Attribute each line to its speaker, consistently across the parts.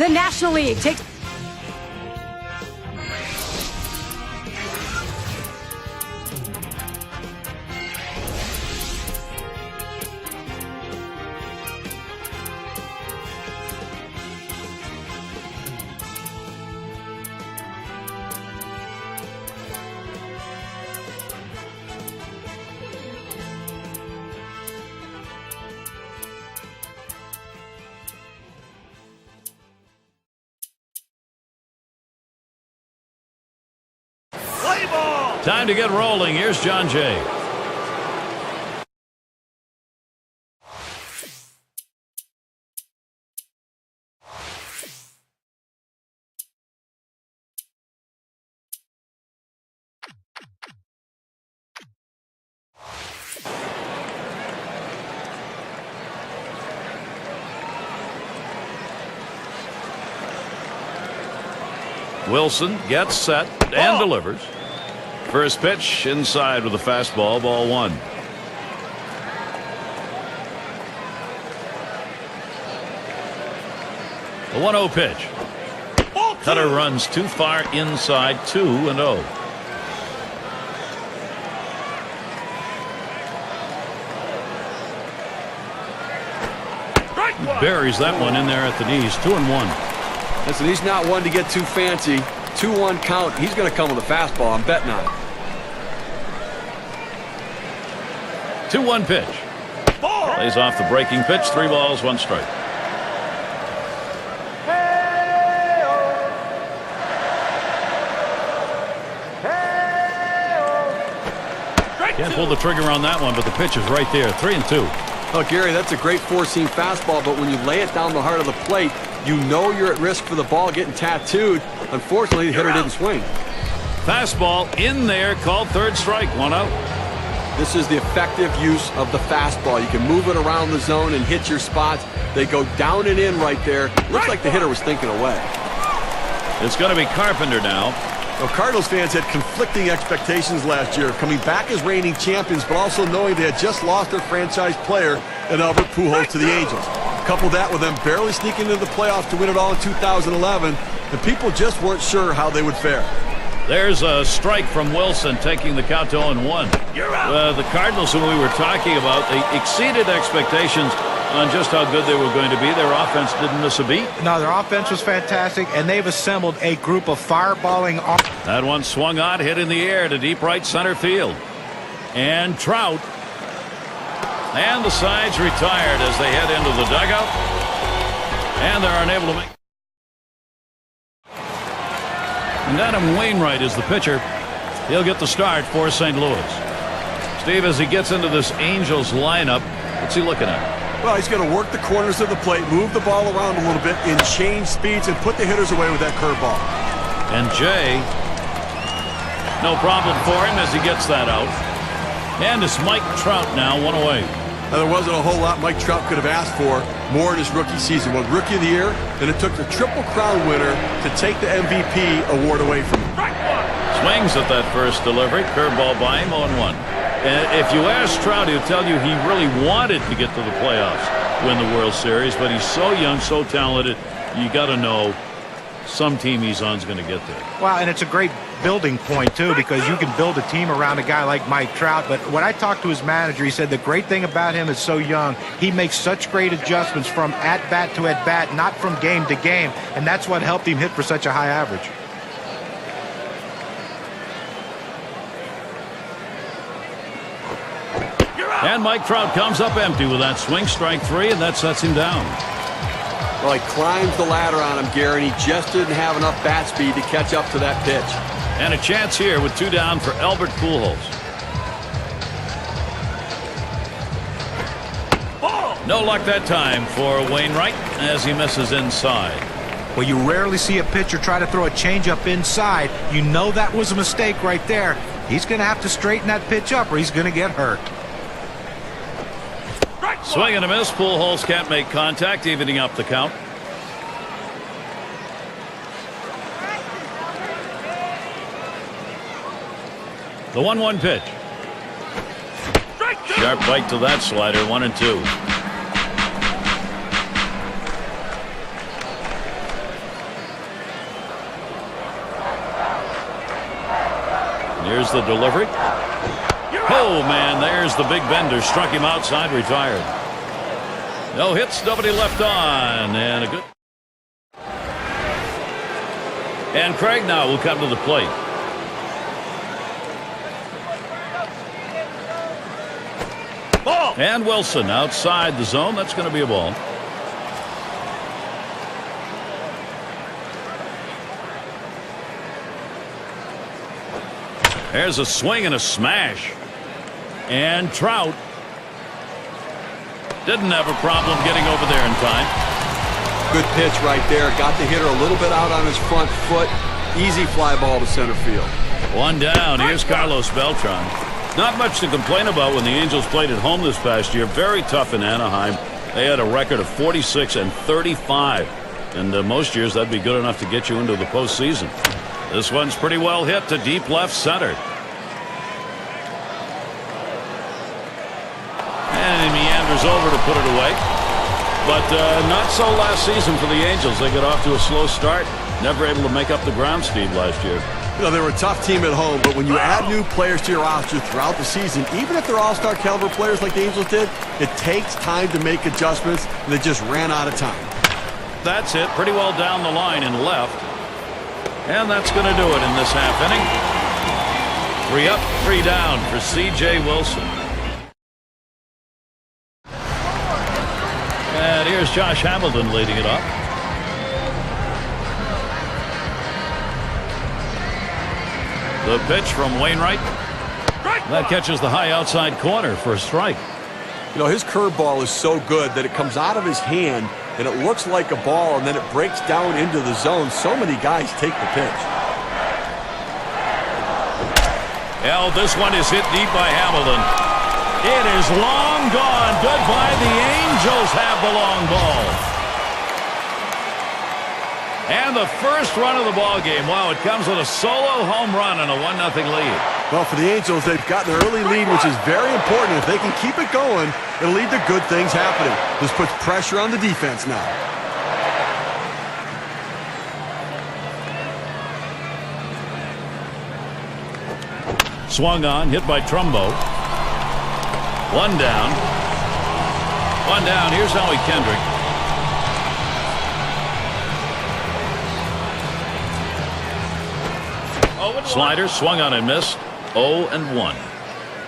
Speaker 1: The National League takes...
Speaker 2: Time to get rolling. Here's John Jay. Wilson gets set and delivers. First pitch inside with a fastball, ball one. The 1-0 pitch. Cutter runs too far inside, 2-0. Buries that one in there at the knees, 2-1.
Speaker 3: Listen, he's not one to get too fancy. 2-1 count. He's going to come with a fastball. I'm betting on it.
Speaker 2: 2-1 pitch. Plays off the breaking pitch. 3 balls, 1 strike. Can't pull the trigger on that one, but the pitch is right there. 3-2.
Speaker 3: Oh, Gary, that's a great four-seam fastball, but when you lay it down the heart of the plate, you know you're at risk for the ball getting tattooed. Unfortunately, the hitter didn't swing.
Speaker 2: Fastball in there, called 3rd strike, 1 out.
Speaker 3: This is the effective use of the fastball. You can move it around the zone and hit your spots. They go down and in right there. Looks like the hitter was thinking away.
Speaker 2: It's going to be Carpenter now.
Speaker 4: Well, Cardinals fans had conflicting expectations last year, coming back as reigning champions, but also knowing they had just lost their franchise player in Albert Pujols to the Angels. Couple that with them barely sneaking into the playoffs to win it all in 2011, and people just weren't sure how they would fare.
Speaker 2: There's a strike from Wilson, taking the count to 0-1. The Cardinals, who we were talking about, they exceeded expectations on just how good they were going to be. Their offense didn't miss a beat.
Speaker 5: No, their offense was fantastic, and they've assembled a group of fireballing.
Speaker 2: That one swung on, hit in the air to deep right center field. And Trout. And the sides retired as they head into the dugout. And they're unable to make. And Adam Wainwright is the pitcher. He'll get the start for St. Louis. Steve, as he gets into this Angels lineup, what's he looking at?
Speaker 4: Well, he's going to work the corners of the plate, move the ball around a little bit, and change speeds and put the hitters away with that curveball.
Speaker 2: And Jay, no problem for him as he gets that out. And it's Mike Trout now, 1 away.
Speaker 4: Now, there wasn't a whole lot Mike Trout could have asked for more in his rookie season. One Rookie of the Year, and it took the Triple Crown winner to take the MVP award away from him.
Speaker 2: Swings at that first delivery. Curveball by him, 0-1. And if you ask Trout, he'll tell you he really wanted to get to the playoffs, win the World Series, but he's so young, so talented, you got to know some team he's on is going to get there.
Speaker 5: Well, and it's a great building point, too, because you can build a team around a guy like Mike Trout. But when I talked to his manager, he said the great thing about him is so young. He makes such great adjustments from at-bat to at-bat, not from game to game. And that's what helped him hit for such a high average.
Speaker 2: And Mike Trout comes up empty with that swing, strike 3, and that sets him down.
Speaker 3: Well, he climbs the ladder on him, Gary, and he just didn't have enough bat speed to catch up to that pitch.
Speaker 2: And a chance here with 2 down for Albert Pujols. No luck that time for Wainwright as he misses inside.
Speaker 5: Well, you rarely see a pitcher try to throw a changeup inside. You know that was a mistake right there. He's going to have to straighten that pitch up or he's going to get hurt.
Speaker 2: Swing and a miss. Pujols can't make contact, evening up the count. The 1-1 pitch. Sharp bite to that slider, 1-2. Here's the delivery. Oh, man, there's the big bender. Struck him outside, retired. No hits, nobody left on. And a good... And Craig now will come to the plate. Ball. And Wilson outside the zone. That's going to be a ball. There's a swing and a smash. And Trout didn't have a problem getting over there in time.
Speaker 3: Good pitch right there. Got the hitter a little bit out on his front foot. Easy fly ball to center field.
Speaker 2: One down. Here's Carlos Beltran. Not much to complain about when the Angels played at home this past year. Very tough in Anaheim. They had a record of 46 and 35. And most years that'd be good enough to get you into the postseason. This one's pretty well hit to deep left center. And he meanders over to put it away. But not so last season for the Angels. They got off to a slow start. Never able to make up the ground speed last year.
Speaker 4: You know, they were a tough team at home, but when you add new players to your roster throughout the season, even if they're all-star caliber players like the Angels did, it takes time to make adjustments, and they just ran out of time.
Speaker 2: That's it. Pretty well down the line and left. And that's going to do it in this half inning. 3 up, 3 down for C.J. Wilson. And here's Josh Hamilton leading it off. The pitch from Wainwright. That catches the high outside corner for a strike.
Speaker 3: You know, his curveball is so good that it comes out of his hand and it looks like a ball, and then it breaks down into the zone. So many guys take the pitch.
Speaker 2: Well, this one is hit deep by Hamilton. It is long gone. Goodbye. The Angels have the long ball. And the first run of the ball game. Wow, it comes with a solo home run and a 1-0 lead.
Speaker 4: Well, for the Angels, they've gotten an early lead, which is very important. If they can keep it going, it'll lead to good things happening. This puts pressure on the defense now.
Speaker 2: Swung on, hit by Trumbo. 1 down. 1 down. Here's Howie Kendrick. Slider swung on and missed. 0-1.
Speaker 5: Well,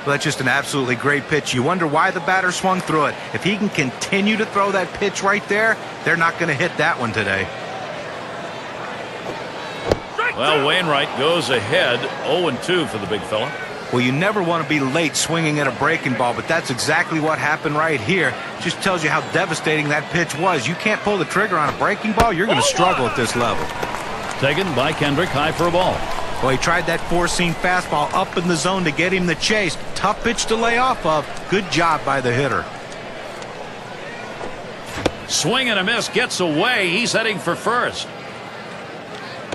Speaker 5: that's just an absolutely great pitch. You wonder why the batter swung through it. If he can continue to throw that pitch right there, they're not going to hit that one today.
Speaker 2: Well, Wainwright goes ahead. 0-2 for the big fella.
Speaker 5: Well, you never want to be late swinging at a breaking ball, but that's exactly what happened right here. Just tells you how devastating that pitch was. You can't pull the trigger on a breaking ball, you're going to struggle at this level.
Speaker 2: Taken by Kendrick, high for a ball.
Speaker 5: Well, he tried that four-seam fastball up in the zone to get him the chase. Tough pitch to lay off of. Good job by the hitter.
Speaker 2: Swing and a miss, gets away. He's heading for first.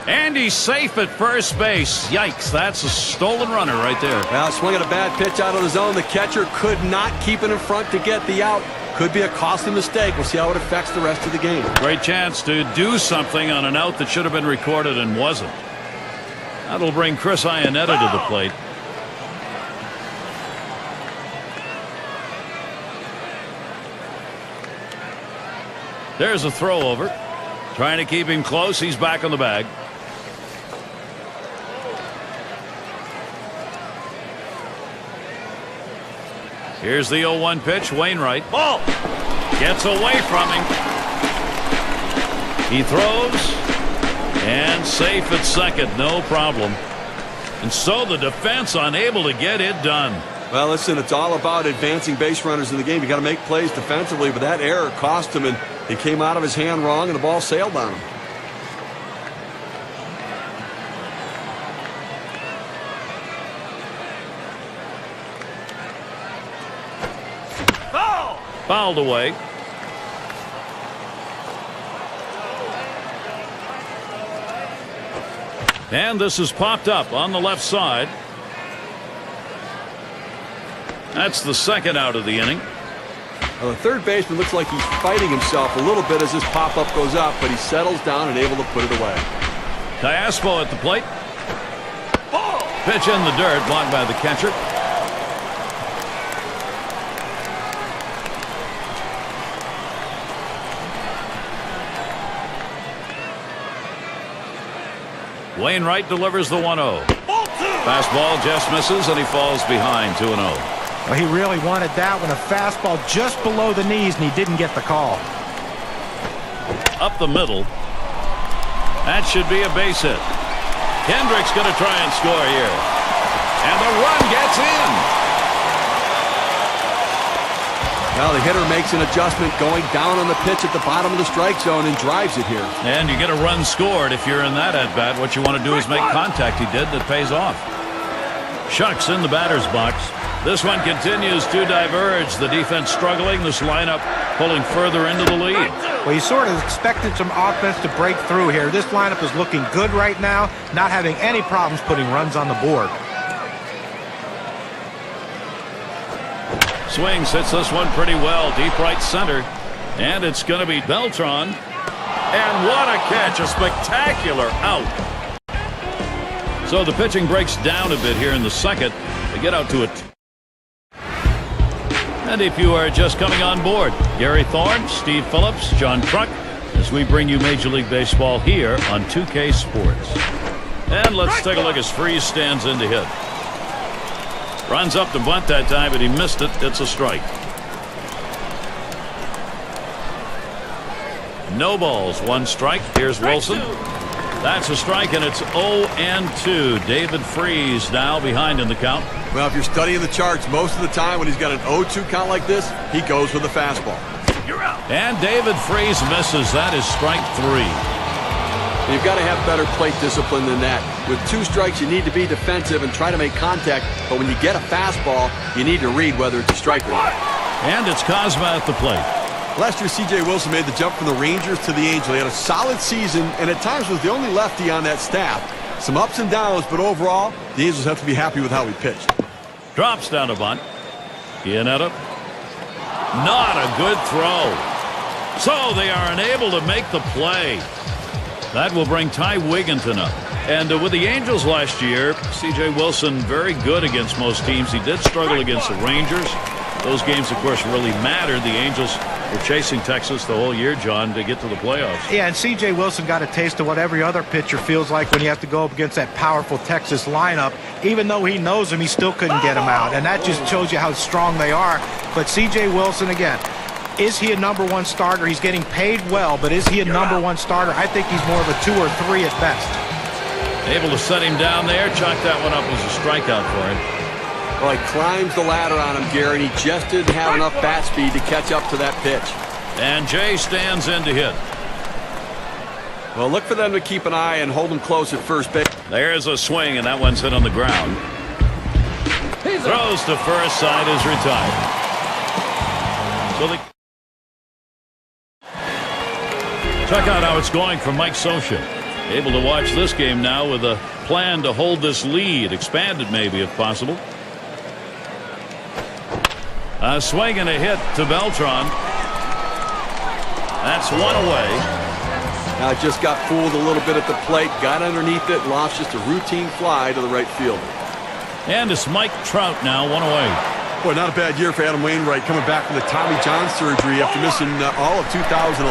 Speaker 2: And he's safe at first base. Yikes, that's a stolen runner right there.
Speaker 3: Well, swinging a bad pitch out of the zone. The catcher could not keep it in front to get the out. Could be a costly mistake. We'll see how it affects the rest of the game.
Speaker 2: Great chance to do something on an out that should have been recorded and wasn't. That'll bring Chris Iannetta to the plate. There's a throw over. Trying to keep him close. He's back on the bag. Here's the 0-1 pitch. Wainwright. Ball. Gets away from him. He throws. And safe at second. No problem. And so the defense unable to get it done.
Speaker 3: Well, listen, it's all about advancing base runners in the game. You got to make plays defensively, but that error cost him, and it came out of his hand wrong, and the ball sailed on him.
Speaker 2: Fouled away. And this is popped up on the left side. That's the second out of the inning.
Speaker 3: Well, the third baseman looks like he's fighting himself a little bit as this pop-up goes up, but he settles down and able to put it away.
Speaker 2: Tiaspo at the plate. Pitch in the dirt, blocked by the catcher. Wainwright delivers the 1-0. Fastball just misses, and he falls behind 2-0.
Speaker 5: Well, he really wanted that one, a fastball just below the knees, and he didn't get the call.
Speaker 2: Up the middle. That should be a base hit. Kendrick's going to try and score here. And the run gets in.
Speaker 3: Now the hitter makes an adjustment, going down on the pitch at the bottom of the strike zone and drives it here.
Speaker 2: And you get a run scored if you're in that at-bat. What you want to do is make contact. He did. That pays off. Shucks in the batter's box. This one continues to diverge. The defense struggling. This lineup pulling further into the lead.
Speaker 5: Well, you sort of expected some offense to break through here. This lineup is looking good right now, not having any problems putting runs on the board.
Speaker 2: Swings, hits this one pretty well, deep right center. And it's going to be Beltran. And what a catch, a spectacular out. So the pitching breaks down a bit here in the second. They get out to it. And if you are just coming on board, Gary Thorne, Steve Phillips, John Truck, as we bring you Major League Baseball here on 2K Sports. And let's take a look as Freese stands in to hit. Runs up to bunt that time, but he missed it. It's a strike. No balls, one strike. Here's Wilson. That's a strike, and it's 0-2. David Freese now behind in the count.
Speaker 3: Well, if you're studying the charts, most of the time when he's got an 0-2 count like this, he goes with a fastball.
Speaker 2: You're out. And David Freese misses. That is strike 3.
Speaker 3: You've got to have better plate discipline than that. With 2 strikes, you need to be defensive and try to make contact. But when you get a fastball, you need to read whether it's a strike or not.
Speaker 2: And it's Cosma at the plate.
Speaker 3: Last year, C.J. Wilson made the jump from the Rangers to the Angels. He had a solid season, and at times was the only lefty on that staff. Some ups and downs, but overall, the Angels have to be happy with how he pitched.
Speaker 2: Drops down to bunt. Iannetta. Not a good throw. So they are unable to make the play. That will bring Ty Wigginton up. And with the Angels last year, C.J. Wilson very good against most teams. He did struggle against the Rangers. Those games, of course, really mattered. The Angels were chasing Texas the whole year, John, to get to the playoffs.
Speaker 5: Yeah, and C.J. Wilson got a taste of what every other pitcher feels like when you have to go up against that powerful Texas lineup. Even though he knows him, he still couldn't get him out. And that just shows you how strong they are. But C.J. Wilson, again, is he a #1 starter? He's getting paid well, but is he a #1 starter? I think he's more of a 2 or 3 at best.
Speaker 2: Able to set him down there. Chalk that one up as a strikeout for him.
Speaker 3: Well, he climbs the ladder on him, Gary, and he just didn't have enough bat speed to catch up to that pitch.
Speaker 2: And Jay stands in to hit.
Speaker 3: Well, look for them to keep an eye and hold him close at first base.
Speaker 2: There's a swing, and that one's hit on the ground. Throws to first, side is retired. So check out how it's going for Mike Scioscia. Able to watch this game now with a plan to hold this lead, expand it maybe if possible. A swing and a hit to Beltran. That's one away.
Speaker 3: Now just got fooled a little bit at the plate, got underneath it, lost just a routine fly to the right field.
Speaker 2: And it's Mike Trout now, one away.
Speaker 4: Boy, not a bad year for Adam Wainwright, coming back from the Tommy John surgery after missing all of 2011.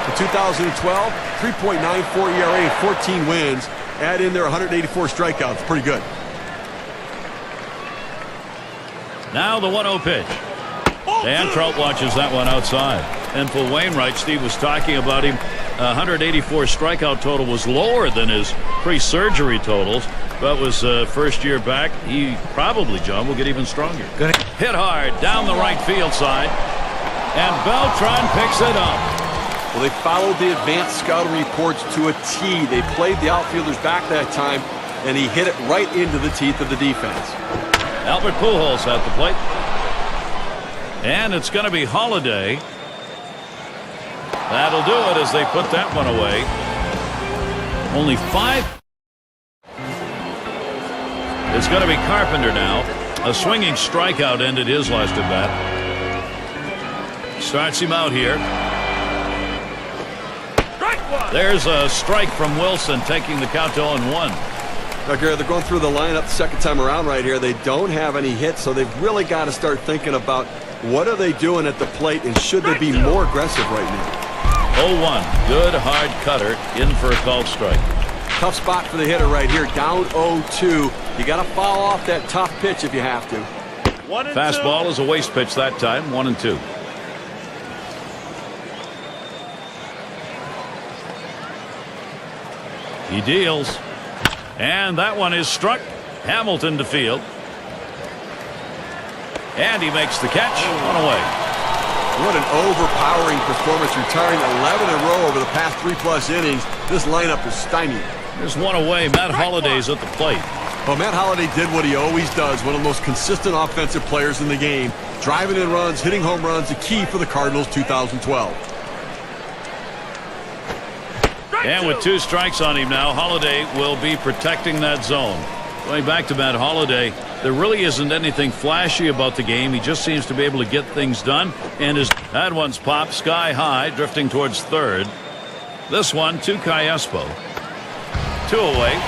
Speaker 4: In 2012, 3.94 ERA, 14 wins. Add in there 184 strikeouts. Pretty good.
Speaker 2: Now the 1-0 pitch. And Trout watches that one outside. And for Wainwright, Steve was talking about him. 184 strikeout total was lower than his pre-surgery totals. But was first year back. He probably, John, will get even stronger. Hit hard down the right field side. And Beltran picks it up.
Speaker 3: Well, they followed the advanced scouting reports to a T. They played the outfielders back that time, and he hit it right into the teeth of the defense.
Speaker 2: Albert Pujols at the plate. And it's going to be Holiday. That'll do it as they put that one away. Only 5. It's going to be Carpenter now. A swinging strikeout ended his last at bat. Starts him out here. There's a strike from Wilson, taking the count to 0-1.
Speaker 3: Now, Gary, they're going through the lineup the second time around right here. They don't have any hits, so they've really got to start thinking about what are they doing at the plate and should they be more aggressive right now.
Speaker 2: 0-1. Good hard cutter in for a called strike.
Speaker 3: Tough spot for the hitter right here. Down 0-2. You got to foul off that tough pitch if you have to.
Speaker 2: Fastball is a waste pitch that time. 1-2. He deals. And that one is struck. Hamilton to field. And he makes the catch. On away.
Speaker 3: What an overpowering performance. Retiring 11 in a row over the past 3+ innings. This lineup is stymied.
Speaker 2: There's one away. Matt Holliday's at the plate.
Speaker 3: Well, Matt Holliday did what he always does. One of the most consistent offensive players in the game. Driving in runs, hitting home runs, the key for the Cardinals 2012.
Speaker 2: And with 2 strikes on him now, Holliday will be protecting that zone. Going back to Matt Holliday, there really isn't anything flashy about the game. He just seems to be able to get things done. And that one's popped sky high, drifting towards third. This one to Cayespo. 2 away.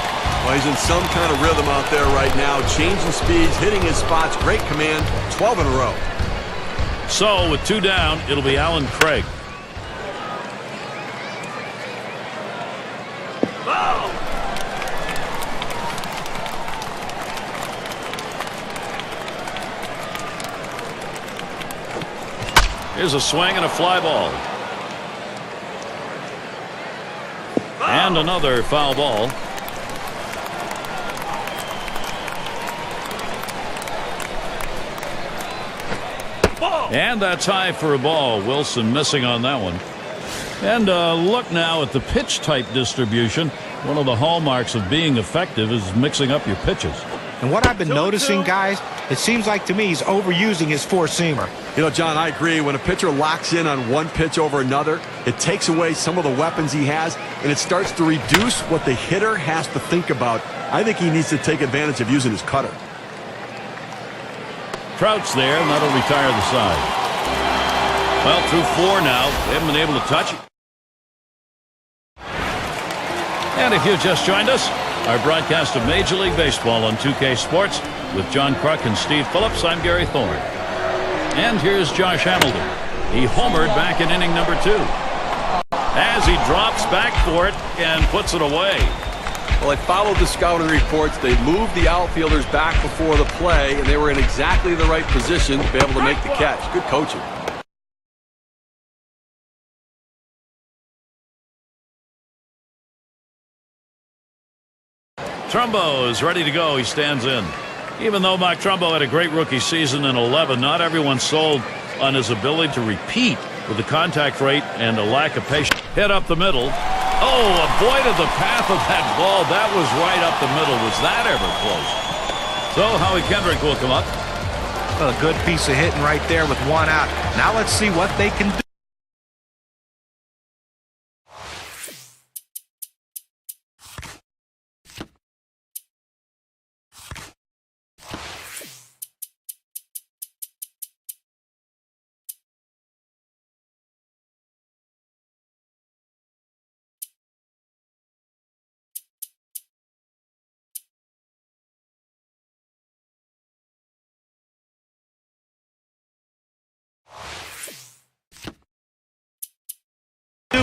Speaker 3: Well, he's in some kind of rhythm out there right now. Changing speeds, hitting his spots. Great command. 12 in a row.
Speaker 2: So with 2 down, it'll be Alan Craig. Here's a swing and a fly ball. And another foul ball. And that's high for a ball. Wilson missing on that one. And look now at the pitch type distribution. One of the hallmarks of being effective is mixing up your pitches.
Speaker 5: And what I've been noticing, guys, it seems like to me he's overusing his four-seamer.
Speaker 3: You know, John, I agree. When a pitcher locks in on one pitch over another, it takes away some of the weapons he has, and it starts to reduce what the hitter has to think about. I think he needs to take advantage of using his cutter.
Speaker 2: Trout's there, and that'll retire the side. Well, through 4 now. They haven't been able to touch it. And if you just joined us, our broadcast of Major League Baseball on 2K Sports with John Kruk and Steve Phillips. I'm Gary Thorne. And here's Josh Hamilton. He homered back in inning number 2. As he drops back for it and puts it away.
Speaker 3: Well, I followed the scouting reports. They moved the outfielders back before the play, and they were in exactly the right position to be able to make the catch. Good coaching.
Speaker 2: Trumbo is ready to go. He stands in. Even though Mike Trumbo had a great rookie season in 11, not everyone sold on his ability to repeat with the contact rate and a lack of patience. Hit up the middle. Oh, avoided the path of that ball. That was right up the middle. Was that ever close? So Howie Kendrick will come up.
Speaker 5: Well, a good piece of hitting right there with 1 out. Now let's see what they can do.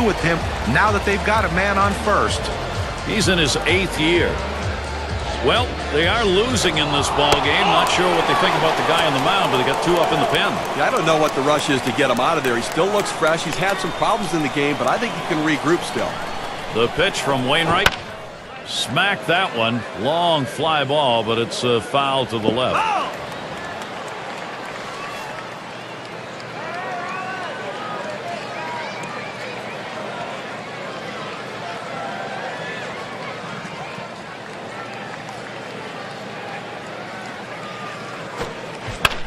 Speaker 5: With him now that they've got a man on first.
Speaker 2: He's in his 8th year. Well, they are losing in this ball game. Not sure what they think about the guy on the mound, but they got 2 up in the pen.
Speaker 3: Yeah, I don't know what the rush is to get him out of there. He still looks fresh. He's had some problems in the game, but I think he can regroup still.
Speaker 2: The pitch from Wainwright. Smacked that one. Long fly ball, but it's a foul to the left.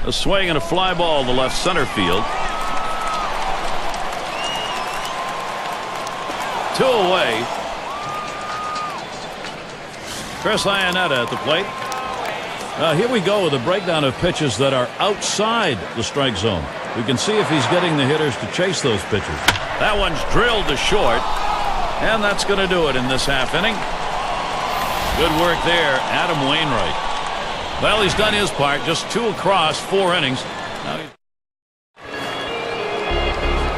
Speaker 2: A swing and a fly ball to left center field. 2 away. Chris Iannetta at the plate. Here we go with a breakdown of pitches that are outside the strike zone. We can see if he's getting the hitters to chase those pitches. That one's drilled to short. And that's going to do it in this half inning. Good work there, Adam Wainwright. Well, he's done his part. Just 2 across, 4 innings.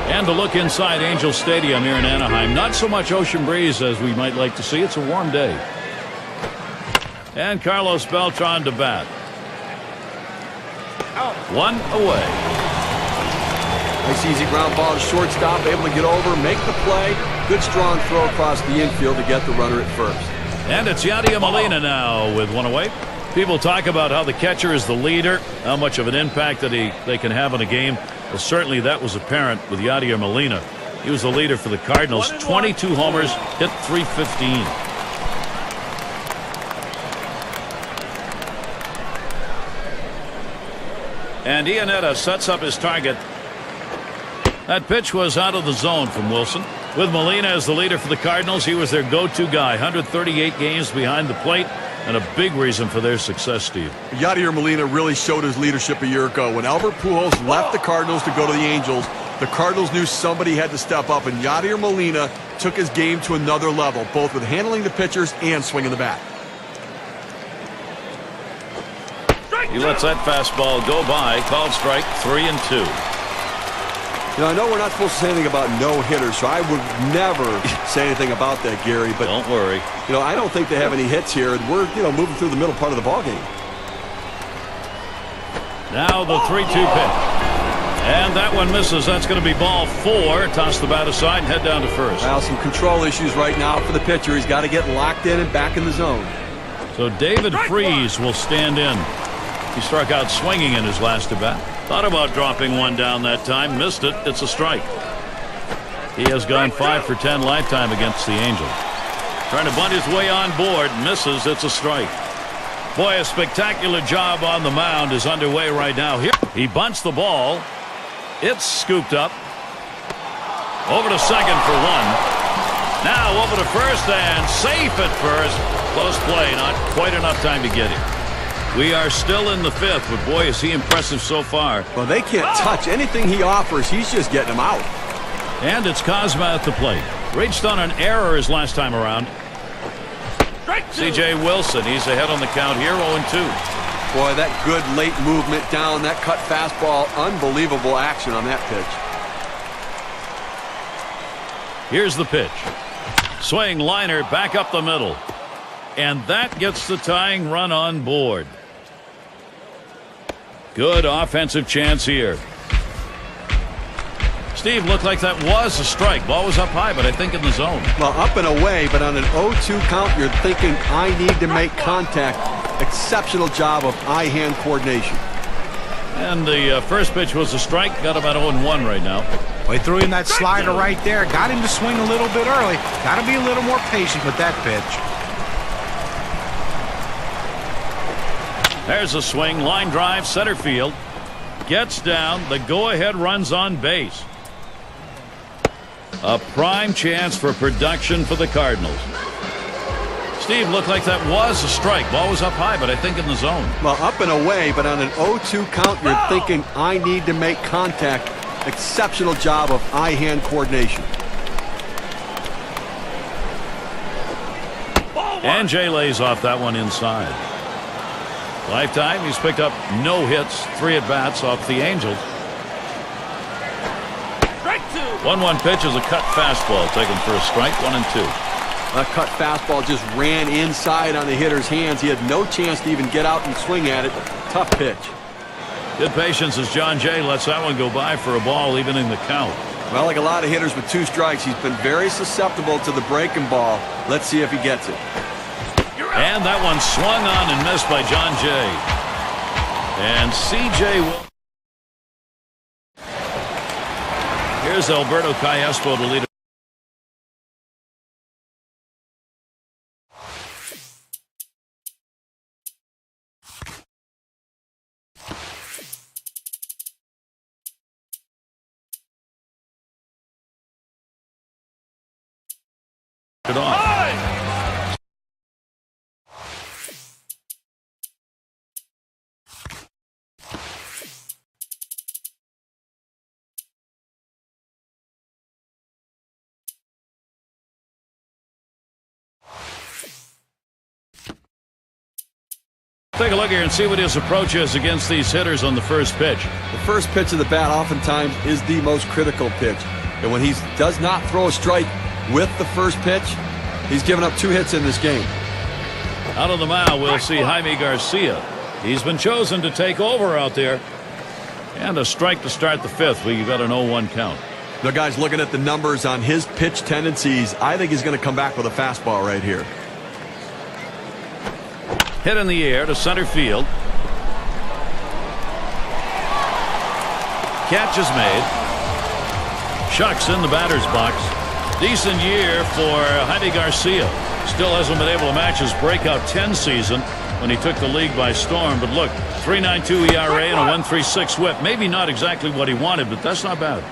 Speaker 2: And to look inside Angel Stadium here in Anaheim, not so much ocean breeze as we might like to see. It's a warm day. And Carlos Beltran to bat. 1 away.
Speaker 3: Nice easy ground ball to shortstop, able to get over, make the play. Good strong throw across the infield to get the runner at first.
Speaker 2: And it's Yadier Molina now with 1 away. People talk about how the catcher is the leader, how much of an impact that they can have on a game. Well, certainly that was apparent with Yadier Molina. He was the leader for the Cardinals. 22 homers, hit .315. And Iannetta sets up his target. That pitch was out of the zone from Wilson. With Molina as the leader for the Cardinals, he was their go-to guy. 138 games behind the plate, and a big reason for their success, Steve.
Speaker 3: Yadier Molina really showed his leadership a year ago. When Albert Pujols left the Cardinals to go to the Angels, the Cardinals knew somebody had to step up, and Yadier Molina took his game to another level, both with handling the pitchers and swinging the bat.
Speaker 2: He lets that fastball go by. Called strike, 3-2.
Speaker 3: You know, I know we're not supposed to say anything about no-hitters, so I would never say anything about that, Gary. But
Speaker 2: don't worry.
Speaker 3: You know, I don't think they have any hits here, and we're, moving through the middle part of the ballgame.
Speaker 2: Now the 3-2 pitch. And that one misses. That's going to be ball 4. Toss the bat aside and head down to first.
Speaker 3: Well, some control issues right now for the pitcher. He's got to get locked in and back in the zone.
Speaker 2: So David Freese will stand in. He struck out swinging in his last at-bat. Thought about dropping one down that time. Missed it. It's a strike. He has gone 5 for 10 lifetime against the Angels. Trying to bunt his way on board. Misses. It's a strike. Boy, a spectacular job on the mound is underway right now. Here he bunts the ball. It's scooped up. Over to second for 1. Now over to first and safe at first. Close play. Not quite enough time to get him. We are still in the 5th, but boy, is he impressive so far.
Speaker 3: Well, they can't touch anything he offers. He's just getting them out.
Speaker 2: And it's Cosma at the plate. Reached on an error his last time around. C.J. Wilson, he's ahead on the count here, 0-2.
Speaker 3: Boy, that good late movement down, that cut fastball, unbelievable action on that pitch.
Speaker 2: Here's the pitch. Swing, liner, back up the middle. And that gets the tying run on board. Good offensive chance here. Steve, looked like that was a strike. Ball was up high, but I think in the zone.
Speaker 3: Well, up and away, but on an 0-2 count, you're thinking, I need to make contact. Exceptional job of eye-hand coordination.
Speaker 2: And the first pitch was a strike. Got about 0-1 right now.
Speaker 5: Well, he threw in that slider right there. Got him to swing a little bit early. Got to be a little more patient with that pitch.
Speaker 2: There's a swing, line drive, center field. Gets down, the go-ahead runs on base. A prime chance for production for the Cardinals. Steve, looked like that was a strike. Ball was up high, but I think in the zone.
Speaker 3: Well, up and away, but on an 0-2 count, you're thinking, I need to make contact. Exceptional job of eye-hand coordination.
Speaker 2: And Jay lays off that one inside. Lifetime, he's picked up no hits, 3 at-bats off the Angels. 1-1 pitch is a cut fastball taken for a strike, 1-2.
Speaker 3: That cut fastball just ran inside on the hitter's hands. He had no chance to even get out and swing at it. Tough pitch.
Speaker 2: Good patience as John Jay lets that one go by for a ball, even in the count.
Speaker 3: Well, like a lot of hitters with 2 strikes, he's been very susceptible to the breaking ball. Let's see if he gets it.
Speaker 2: And that one swung on and missed by John Jay. And C.J. Wilson. Here's Alberto Callaspo to lead it. Good on. Take a look here and see what his approach is against these hitters on the first pitch.
Speaker 3: The first pitch of the bat oftentimes is the most critical pitch. And when he does not throw a strike with the first pitch, he's given up 2 hits in this game.
Speaker 2: Out on the mound, we'll see Jaime Garcia. He's been chosen to take over out there. And a strike to start the 5th. We've got an 0-1 count.
Speaker 3: The guy's looking at the numbers on his pitch tendencies. I think he's going to come back with a fastball right here.
Speaker 2: Hit in the air to center field. Catch is made. Shucks in the batter's box. Decent year for Jaime Garcia. Still hasn't been able to match his breakout 10 season when he took the league by storm. But look, 3.92 ERA and a 1.36 whip. Maybe not exactly what he wanted, but that's not bad.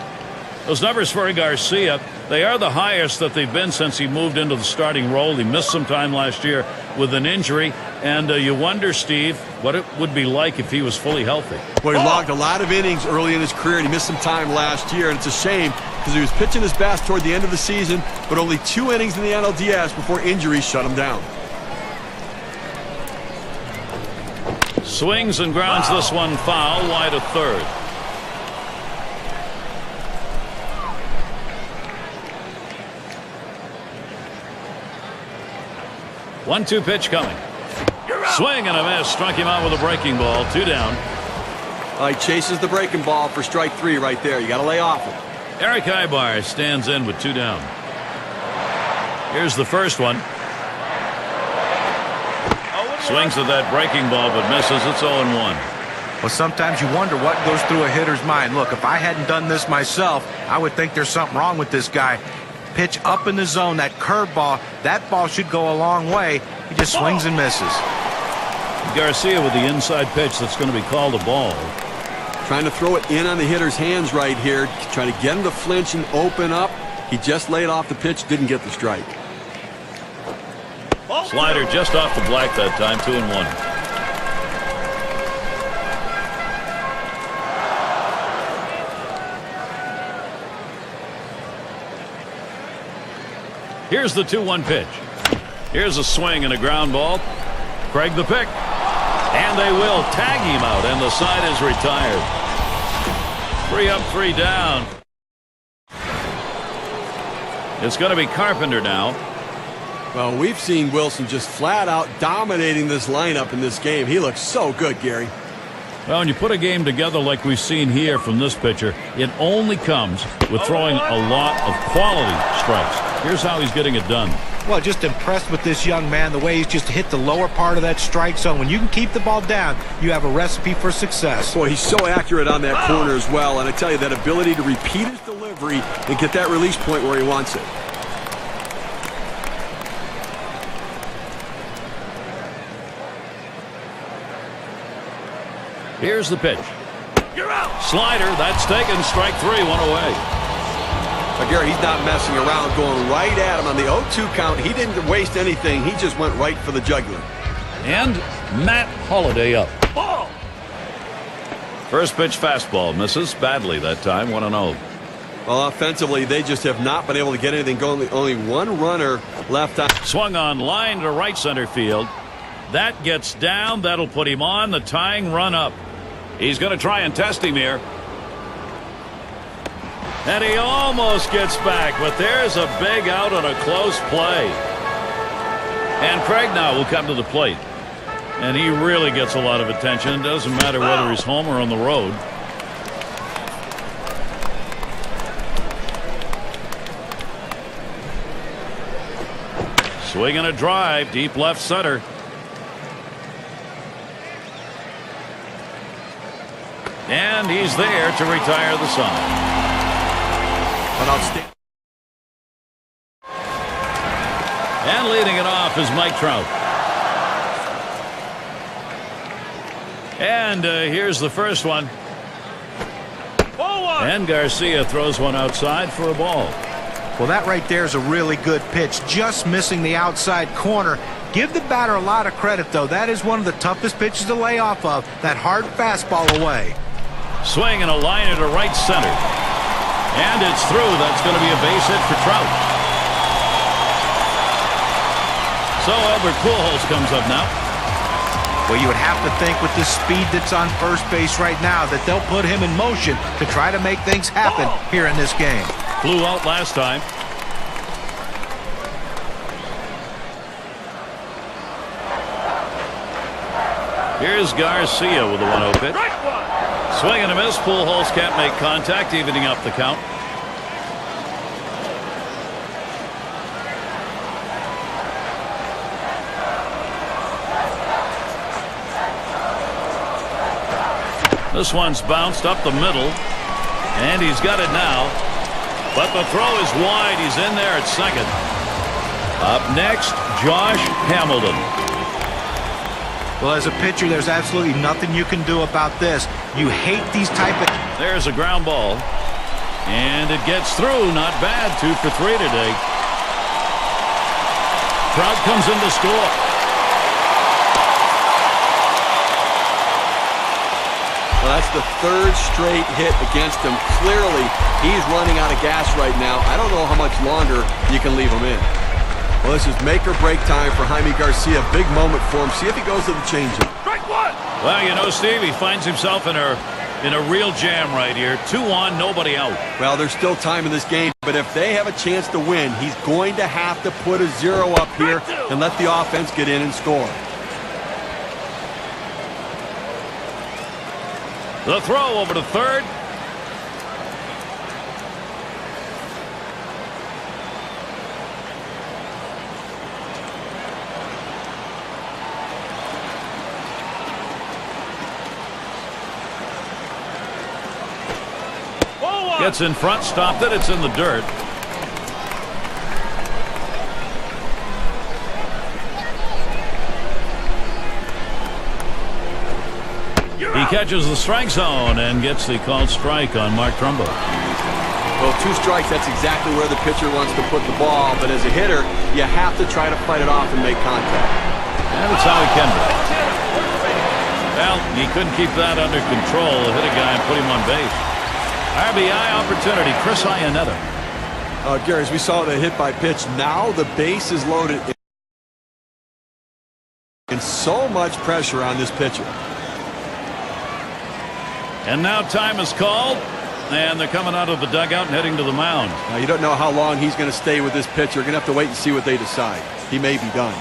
Speaker 2: Those numbers for Garcia, they are the highest that they've been since he moved into the starting role. He missed some time last year with an injury. And you wonder, Steve, what it would be like if he was fully healthy.
Speaker 3: Well, he logged a lot of innings early in his career, and he missed some time last year. And it's a shame because he was pitching his best toward the end of the season, but only 2 innings in the NLDS before injuries shut him down.
Speaker 2: Swings and grounds this one foul, wide of third. One-two pitch coming. Swing and a miss. Struck him out with a breaking ball. 2 down.
Speaker 3: He chases the breaking ball for strike 3 right there. You got to lay off it.
Speaker 2: Eric Ibar stands in with 2 down. Here's the first one. Swings at that breaking ball but misses. It's 0-1.
Speaker 5: Well, sometimes you wonder what goes through a hitter's mind. Look, if I hadn't done this myself, I would think there's something wrong with this guy. Pitch up in the zone, that curveball, that ball should go a long way. He just swings and misses.
Speaker 2: Garcia with the inside pitch that's going to be called a ball.
Speaker 3: Trying to throw it in on the hitter's hands right here. Trying to get him to flinch and open up. He just laid off the pitch, didn't get the strike.
Speaker 2: Slider just off the black that time. 2-1. Here's the 2-1 pitch. Here's a swing and a ground ball. Craig the pick. And they will tag him out, and the side is retired. 3 up, 3 down. It's going to be Carpenter now.
Speaker 3: Well, we've seen Wilson just flat out dominating this lineup in this game. He looks so good, Gary.
Speaker 2: Well, when you put a game together like we've seen here from this pitcher, it only comes with throwing a lot of quality strikes. Here's how he's getting it done.
Speaker 5: Well, just impressed with this young man, the way he's just hit the lower part of that strike zone. When you can keep the ball down, you have a recipe for success.
Speaker 3: Boy, he's so accurate on that corner as well. And I tell you, that ability to repeat his delivery and get that release point where he wants it.
Speaker 2: Here's the pitch. You're out. Slider, that's taken. Strike 3, 1 away.
Speaker 3: But Gary, he's not messing around, going right at him on the 0-2 count. He didn't waste anything. He just went right for the jugular.
Speaker 2: And Matt Holliday up. Ball. First pitch fastball misses badly that time. 1-0.
Speaker 3: Well, offensively, they just have not been able to get anything going. Only one runner left on.
Speaker 2: Swung on line to right center field. That gets down. That'll put him on the tying run up. He's going to try and test him here. And he almost gets back, but there's a big out on a close play. And Craig now will come to the plate. And he really gets a lot of attention. It doesn't matter whether he's home or on the road. Swing and a drive, deep left center. And he's there to retire the side. And leading it off is Mike Trout. And here's the first one. And Garcia throws one outside for a ball.
Speaker 5: Well, that right there is a really good pitch. Just missing the outside corner. Give the batter a lot of credit, though. That is one of the toughest pitches to lay off of. That hard fastball away.
Speaker 2: Swing and a liner to right center. And it's through. That's going to be a base hit for Trout. So Albert Pujols comes up now.
Speaker 5: Well, you would have to think with the speed that's on first base right now that they'll put him in motion to try to make things happen here in this game.
Speaker 2: Flew out last time. Here's Garcia with the 1-0 pitch. Swing and a miss. Pujols can't make contact, evening up the count. This one's bounced up the middle, and he's got it now. But the throw is wide. He's in there at second. Up next, Josh Hamilton.
Speaker 5: Well, as a pitcher, there's absolutely nothing you can do about this. You hate these type of...
Speaker 2: There's a ground ball. And it gets through. Not bad. 2 for 3 today. Trout comes in to score.
Speaker 3: Well, that's the third straight hit against him. Clearly, he's running out of gas right now. I don't know how much longer you can leave him in. Well, this is make or break time for Jaime Garcia. Big moment for him. See if he goes to the changeup.
Speaker 4: Strike one.
Speaker 2: Well, you know, Steve, he finds himself in a real jam right here. 2 on, nobody out.
Speaker 3: Well, there's still time in this game, but if they have a chance to win, he's going to have to put a 0 up here and let the offense get in and score.
Speaker 2: The throw over to third. Gets in front, stopped it. It's in the dirt. He catches the strike zone and gets the called strike on Mark Trumbo.
Speaker 3: Well, 2 strikes, that's exactly where the pitcher wants to put the ball. But as a hitter, you have to try to fight it off and make contact.
Speaker 2: And it's Howie Kendrick. Well, he couldn't keep that under control. Hit a guy and put him on base. RBI opportunity, Chris Iannetta.
Speaker 3: Gary, as we saw the hit by pitch, now the base is loaded. And so much pressure on this pitcher.
Speaker 2: And now time is called, and they're coming out of the dugout and heading to the mound.
Speaker 3: Now, you don't know how long he's going to stay with this pitcher. You're going to have to wait and see what they decide. He may be done.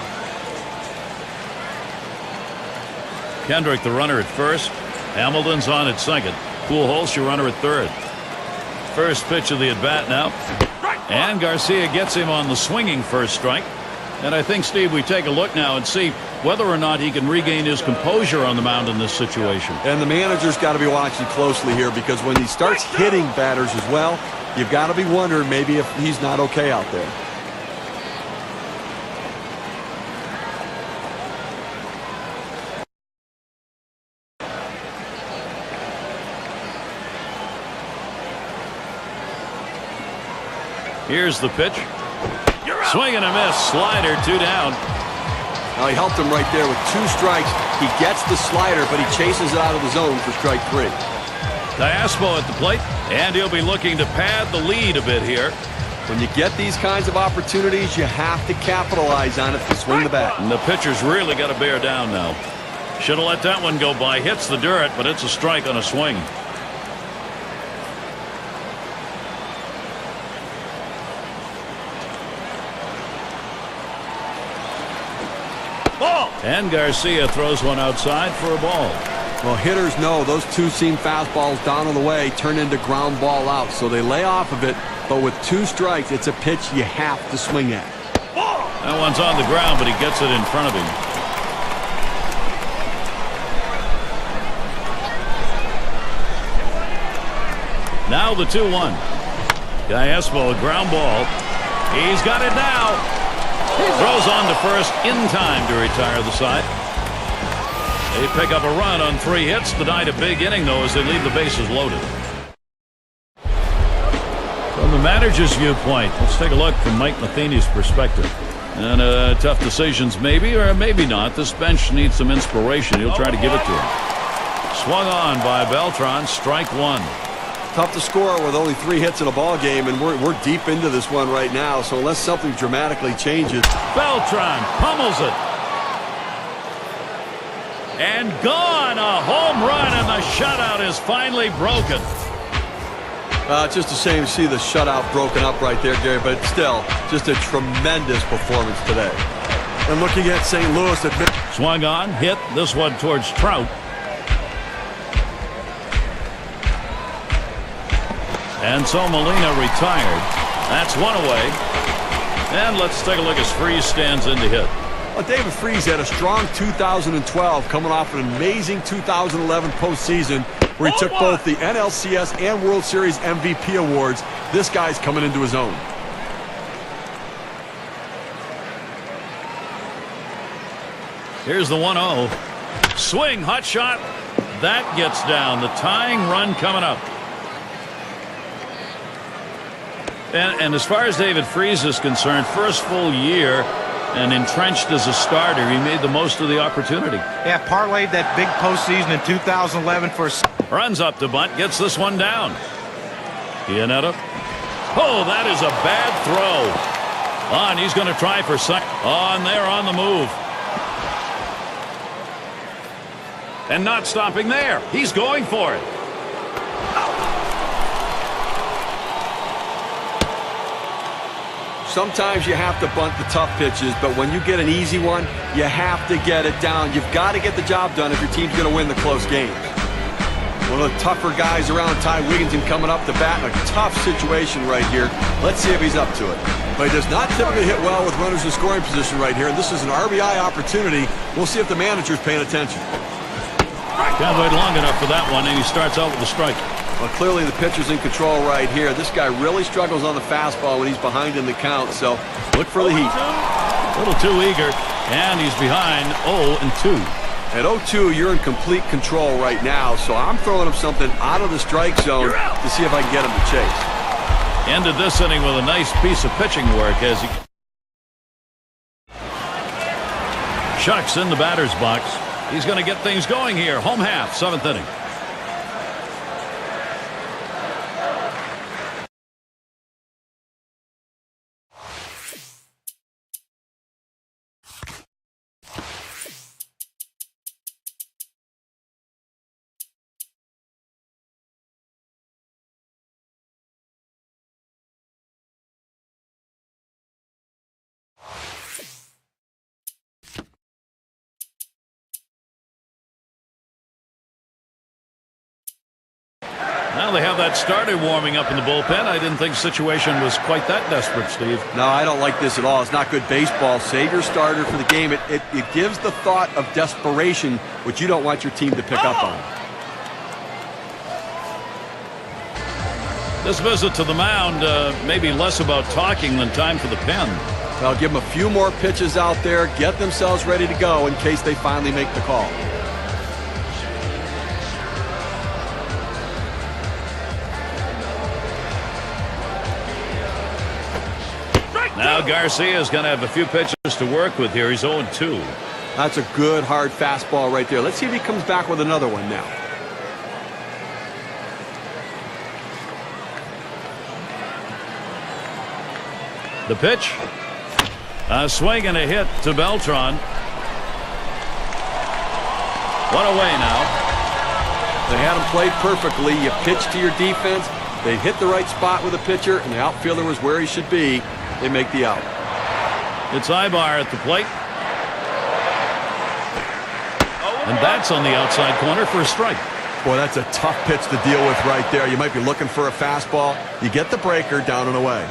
Speaker 2: Kendrick, the runner at first. Hamilton's on at second. Pujols, your runner at third. First pitch of the at-bat now. And Garcia gets him on the swinging first strike. And I think, Steve, we take a look now and see whether or not he can regain his composure on the mound in this situation.
Speaker 3: And the manager's got to be watching closely here, because when he starts hitting batters as well, you've got to be wondering maybe if he's not okay out there.
Speaker 2: Here's the pitch. Swing and a miss. Slider, 2 down.
Speaker 3: Now, he helped him right there with 2 strikes. He gets the slider, but he chases it out of the zone for strike 3.
Speaker 2: Diaspo at the plate, and he'll be looking to pad the lead a bit here.
Speaker 3: When you get these kinds of opportunities, you have to capitalize on it to swing the bat.
Speaker 2: And the pitcher's really got to bear down now. Should have let that one go by. Hits the dirt, but it's a strike on a swing. And Garcia throws one outside for a ball.
Speaker 3: Well, hitters know those 2-seam fastballs down on the way turn into ground ball out, so they lay off of it. But with 2 strikes, it's a pitch you have to swing at.
Speaker 2: That one's on the ground, but he gets it in front of him. Now the 2-1. Diaspo, a ground ball. He's got it now. Throws on to first in time to retire the side. They pick up a run on 3 hits. Denied a big inning, though, as they leave the bases loaded. From the manager's viewpoint, let's take a look from Mike Matheny's perspective. And tough decisions maybe, or maybe not. This bench needs some inspiration. He'll try to give it to him. Swung on by Beltran. Strike 1.
Speaker 3: Tough to score with only 3 hits in a ball game, and we're deep into this one right now, so unless something dramatically changes.
Speaker 2: Beltran pummels it. And gone. A home run, and the shutout is finally broken.
Speaker 3: It's just a shame to see the shutout broken up right there, Gary, but still, just a tremendous performance today. And looking at St. Louis,
Speaker 2: swung on, hit this one towards Trout. And so Molina retired. That's one away. And let's take a look as Freese stands in to hit.
Speaker 3: Well, David Freese had a strong 2012, coming off an amazing 2011 postseason where he took both the NLCS and World Series MVP awards. This guy's coming into his own.
Speaker 2: Here's the 1-0. Swing, hot shot. That gets down. The tying run coming up. And as far as David Freese is concerned, first full year and entrenched as a starter, he made the most of the opportunity.
Speaker 5: Yeah, parlayed that big postseason in 2011 for...
Speaker 2: Runs up to bunt, gets this one down. Iannetta. Oh, that is a bad throw. On, he's going to try for second. On there, on the move. And not stopping there. He's going for it.
Speaker 3: Sometimes you have to bunt the tough pitches, but when you get an easy one, you have to get it down. You've got to get the job done if your team's going to win the close games. One of the tougher guys around, Ty Wigginton, coming up to bat in a tough situation right here. Let's see if he's up to it. But he does not typically hit well with runners in scoring position right here, and this is an RBI opportunity. We'll see if the manager's paying attention.
Speaker 2: Can't wait long enough for that one, and he starts out with a strike.
Speaker 3: Well, clearly the pitcher's in control right here. This guy really struggles on the fastball when he's behind in the count, so look for the heat.
Speaker 2: A little too eager, and he's behind 0-2.
Speaker 3: At 0-2, you're in complete control right now, so I'm throwing him something out of the strike zone to see if I can get him to chase.
Speaker 2: Ended this inning with a nice piece of pitching work as he... Shucks in the batter's box. He's going to get things going here. Home half, 7th inning. Now they have that starter warming up in the bullpen. I didn't think the situation was quite that desperate, Steve.
Speaker 3: No, I don't like this at all. It's not good baseball. Save your starter for the game. It gives the thought of desperation, which you don't want your team to pick up on.
Speaker 2: This visit to the mound, maybe less about talking than time for the pen.
Speaker 3: Well, give them a few more pitches out there, get themselves ready to go in case they finally make the call.
Speaker 2: Now Garcia is going to have a few pitches to work with here. He's 0-2.
Speaker 3: That's a good, hard fastball right there. Let's see if he comes back with another one now.
Speaker 2: The pitch. A swing and a hit to Beltran. One away now.
Speaker 3: They had him played perfectly. You pitch to your defense. They hit the right spot with the pitcher, and the outfielder was where he should be. They make the out.
Speaker 2: It's Ibar at the plate. And that's on the outside corner for a strike.
Speaker 3: Boy, that's a tough pitch to deal with right there. You might be looking for a fastball. You get the breaker down and away.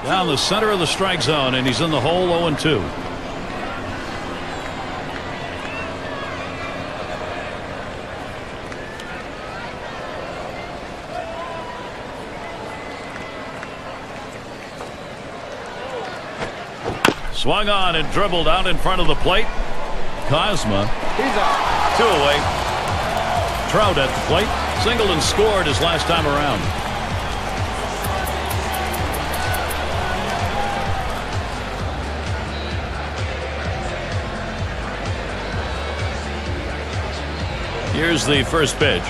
Speaker 2: Down the center of the strike zone, and he's in the hole 0-2. Swung on and dribbled out in front of the plate. Kozma.
Speaker 5: He's out.
Speaker 2: 2 away. Trout at the plate. Singled and scored his last time around. Here's the first pitch.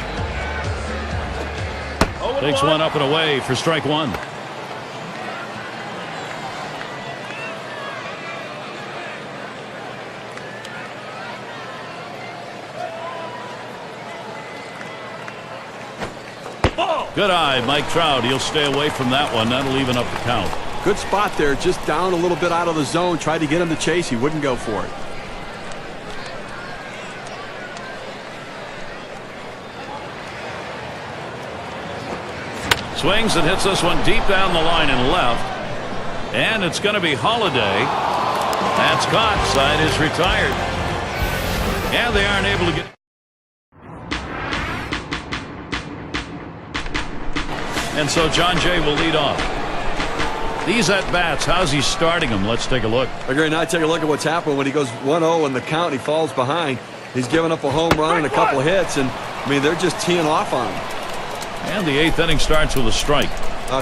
Speaker 2: Takes one up and away for strike one. Good eye, Mike Trout. He'll stay away from that one. That'll even up the count.
Speaker 3: Good spot there, just down a little bit out of the zone. Tried to get him to chase. He wouldn't go for it.
Speaker 2: Swings and hits this one deep down the line and left. And it's going to be Holiday. That's caught. Side is retired. And they aren't able to get... And so John Jay will lead off. These at-bats, how's he starting them? Let's take a look.
Speaker 3: Okay, now take a look at what's happened when he goes 1-0 in the count. He falls behind. He's given up a home run and a couple of hits, and I mean they're just teeing off on him.
Speaker 2: And the 8th inning starts with a strike.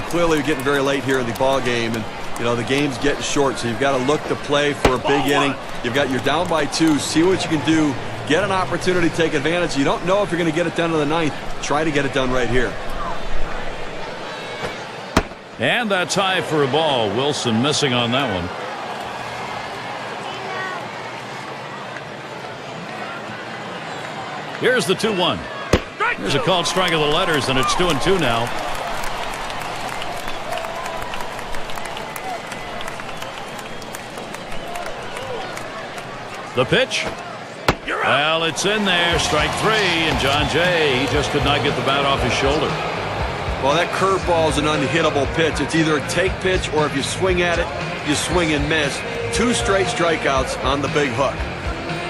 Speaker 3: Clearly you're getting very late here in the ball game, and you know the game's getting short, so you've got to look to play for a big inning. You've got you're down by 2. See what you can do. Get an opportunity to take advantage. You don't know if you're going to get it done in the 9th. Try to get it done right here.
Speaker 2: And that's high for a ball. Wilson missing on that one. Here's the 2-1. Here's a called strike of the letters, and it's 2-2 now. The pitch. Well, it's in there. Strike 3, and John Jay, he just could not get the bat off his shoulder.
Speaker 3: Well, that curveball is an unhittable pitch. It's either a take pitch, or if you swing at it, you swing and miss. 2 straight strikeouts on the big hook.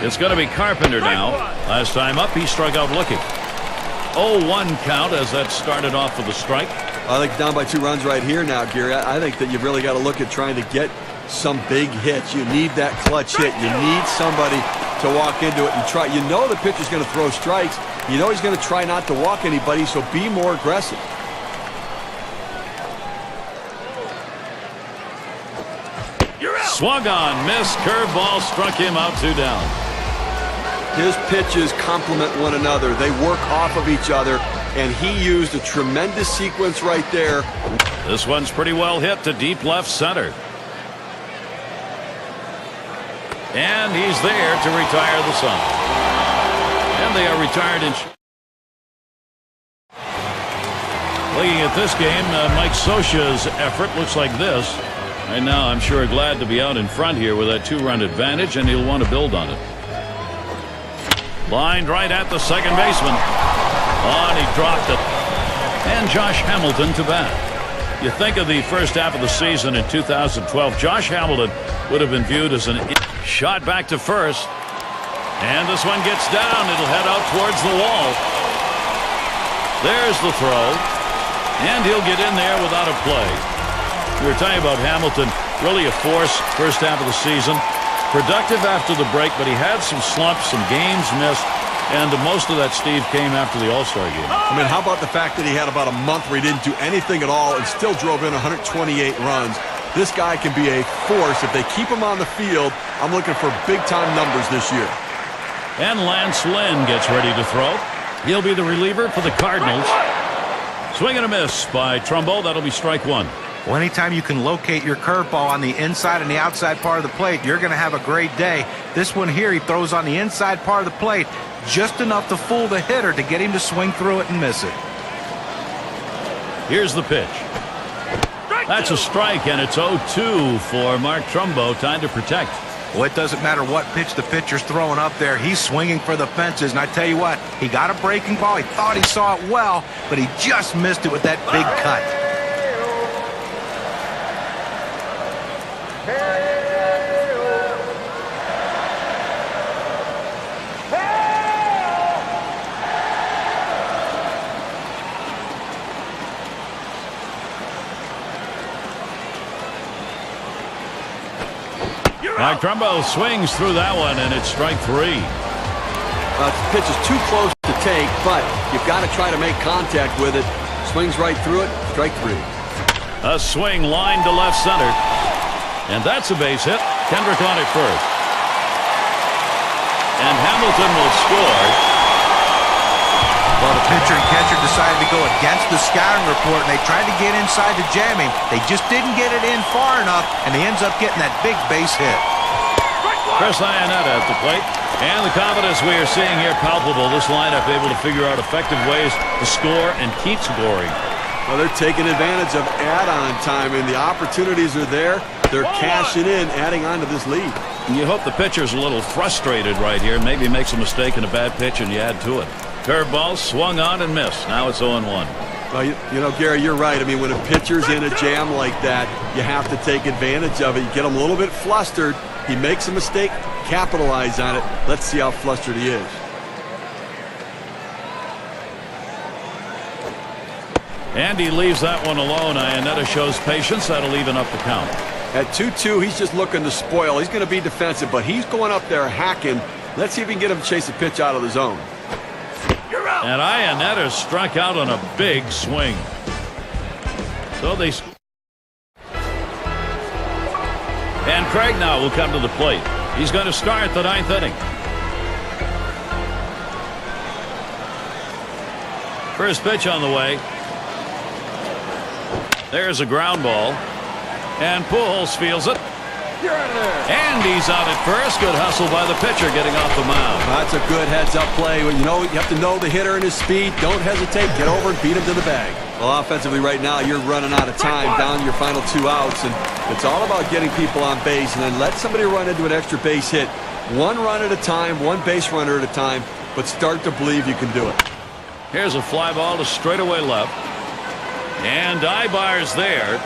Speaker 2: It's going to be Carpenter now. Last time up, he struck out looking. 0-1 count as that started off with a strike.
Speaker 3: I think down by 2 runs right here now, Gary. I think that you've really got to look at trying to get some big hits. You need that clutch hit. You need somebody to walk into it and try. You know the pitcher's going to throw strikes. You know he's going to try not to walk anybody, so be more aggressive.
Speaker 2: Swung on, missed, curveball, struck him out, 2 down.
Speaker 3: His pitches complement one another. They work off of each other, and he used a tremendous sequence right there.
Speaker 2: This one's pretty well hit to deep left center. And he's there to retire the side. And they are retired in... Looking at this game, Mike Scioscia's effort looks like this. Right now, I'm sure glad to be out in front here with that 2-run advantage, and he'll want to build on it. Lined right at the second baseman. Oh, and he dropped it. And Josh Hamilton to bat. You think of the first half of the season in 2012, Josh Hamilton would have been viewed as an shot back to first. And this one gets down. It'll head out towards the wall. There's the throw. And he'll get in there without a play. We were talking about Hamilton, really a force first half of the season. Productive after the break, but he had some slumps, some games missed, and most of that, Steve, came after the All-Star game.
Speaker 3: I mean, how about the fact that he had about a month where he didn't do anything at all and still drove in 128 runs? This guy can be a force. If they keep him on the field, I'm looking for big-time numbers this year.
Speaker 2: And Lance Lynn gets ready to throw. He'll be the reliever for the Cardinals. Swing and a miss by Trumbo. That'll be strike 1.
Speaker 5: Well, anytime you can locate your curveball on the inside and the outside part of the plate, you're going to have a great day. This one here, he throws on the inside part of the plate, just enough to fool the hitter to get him to swing through it and miss it.
Speaker 2: Here's the pitch. That's a strike, and it's 0-2 for Mark Trumbo. Time to protect.
Speaker 5: Well, it doesn't matter what pitch the pitcher's throwing up there. He's swinging for the fences, and I tell you what, he got a breaking ball. He thought he saw it well, but he just missed it with that big cut.
Speaker 2: Mike Trumbo swings through that one, and it's strike 3.
Speaker 3: The pitch is too close to take, but you've got to try to make contact with it. Swings right through it, strike 3.
Speaker 2: A swing line to left center. And that's a base hit. Kendrick on it first. And Hamilton will score.
Speaker 5: Well, the pitcher and catcher decided to go against the scouting report, and they tried to get inside to jam him. They just didn't get it in far enough, and he ends up getting that big base hit.
Speaker 2: Chris Iannetta at the plate. And the confidence we are seeing here palpable. This lineup able to figure out effective ways to score and keep scoring.
Speaker 3: Well, they're taking advantage of add-on time, and the opportunities are there. They're cashing in, adding on to this lead.
Speaker 2: And you hope the pitcher's a little frustrated right here. Maybe makes a mistake in a bad pitch and you add to it. Curveball swung on and missed. Now it's 0-1.
Speaker 3: Well, you know, Gary, you're right. I mean, when a pitcher's in a jam like that, you have to take advantage of it. You get him a little bit flustered. He makes a mistake, capitalize on it. Let's see how flustered he is.
Speaker 2: And he leaves that one alone. Iannetta shows patience. That'll even up the count.
Speaker 3: At 2-2, he's just looking to spoil. He's going to be defensive, but he's going up there hacking. Let's see if we can get him to chase a pitch out of the zone.
Speaker 2: And Iannetta struck out on a big swing. So they... And Craig now will come to the plate. He's going to start the 9th inning. First pitch on the way. There's a ground ball. And Pujols fields it. And he's out at first. Good hustle by the pitcher getting off the mound.
Speaker 3: That's a good heads-up play. You know, you have to know the hitter and his speed. Don't hesitate. Get over and beat him to the bag. Well, offensively right now, you're running out of time, down to your final 2 outs, and it's all about getting people on base and then let somebody run into an extra base hit. 1 run at a time, 1 base runner at a time, but start to believe you can do it.
Speaker 2: Here's a fly ball to straightaway left. And Ibar's there.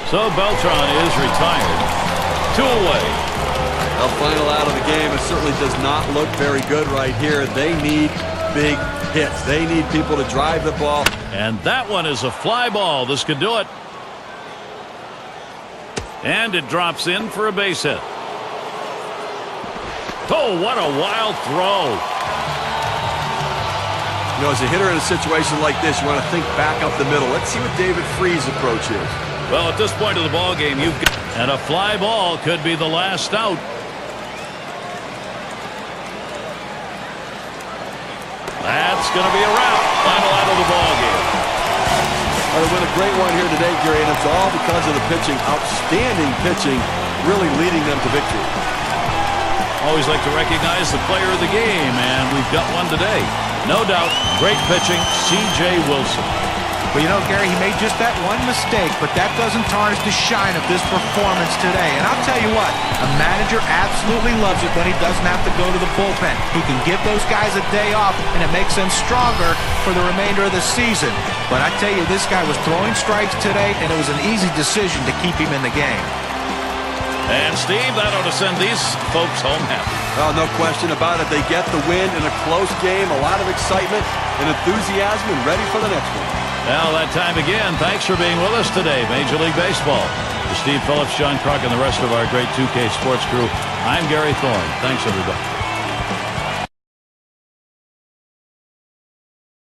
Speaker 2: So Beltran is retired. 2 away.
Speaker 3: A final out of the game. It certainly does not look very good right here. They need big hits. They need people to drive the ball.
Speaker 2: And that one is a fly ball. This could do it. And it drops in for a base hit. Oh, what a wild throw.
Speaker 3: You know, as a hitter in a situation like this, you want to think back up the middle. Let's see what David Free's approach is.
Speaker 2: Well, at this point of the ball game, you've got... And a fly ball could be the last out. That's going to be a wrap. Final out of the ball game.
Speaker 3: Well, they win a great one here today, Gary, and it's all because of the pitching. Outstanding pitching, really leading them to victory.
Speaker 2: Always like to recognize the player of the game, and we've got one today. No doubt, great pitching, C.J. Wilson.
Speaker 5: But you know, Gary, he made just that one mistake, but that doesn't tarnish the shine of this performance today. And I'll tell you what, a manager absolutely loves it when he doesn't have to go to the bullpen. He can give those guys a day off, and it makes them stronger for the remainder of the season. But I tell you, this guy was throwing strikes today, and it was an easy decision to keep him in the game.
Speaker 2: And Steve, that ought to send these folks home happy.
Speaker 3: Well, no question about it. They get the win in a close game, a lot of excitement and enthusiasm, and ready for the next one.
Speaker 2: Well, that time again, thanks for being with us today, Major League Baseball. For Steve Phillips, John Kruk, and the rest of our great 2K Sports crew, I'm Gary Thorne. Thanks, everybody.